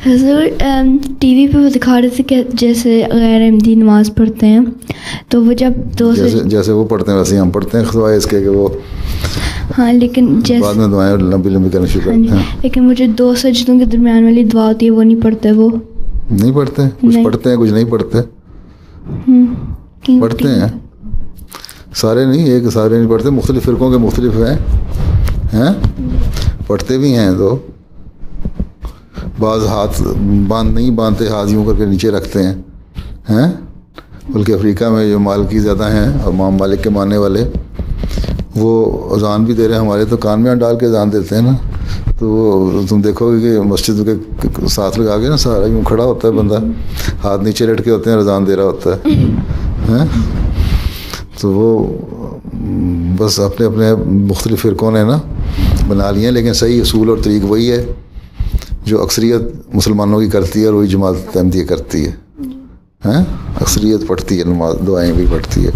हज़ूर टीवी पे वो दिखा रहे थे कि जैसे गैर अहमदी नमाज़ पढ़ते हैं तो वो जब जैसे वो पढ़ते हैं वैसे हम पढ़ते हैं खुदा इसके कि वो हाँ लेकिन जैसे बाद में दुआएं लंबी लंबी करना शुरू करते हैं। लेकिन मुझे 2 सजदों के दरमियान वाली दुआ होती है वो नहीं पढ़ते, वो नहीं पढ़ते, कुछ नहीं। पढ़ते हैं कुछ नहीं पढ़ते, पढ़ते हैं सारे नहीं, एक सारे नहीं पढ़ते, मुख्तलिफ फ़िरक़ों के मुख्तलिफ हैं पढ़ते भी हैं। तो बाज़ हाथ नहीं बांधते, हाथ यूँ करके नीचे रखते हैं बल्कि अफ्रीका में जो मालिकी ज़्यादा हैं और इमाम मालिक के मानने वाले वो अज़ान भी दे रहे हैं, हमारे तो कान में डाल के अज़ान देते हैं ना। तो वो तुम देखोगे कि मस्जिद के साथ लगा के ना सारा यूँ खड़ा होता है बंदा, हाथ नीचे लटके होते हैं, अज़ान दे रहा होता है तो वो बस अपने अपने मुख्तलिफ फ़िरक़ों ने ना बना लिए हैं, लेकिन सही असूल और तरीक़ वही है जो अक्सरियत मुसलमानों की करती है और वही जमात अहमदिया करती है। अक्सरियत पढ़ती है नमाज, दुआएं भी पढ़ती है।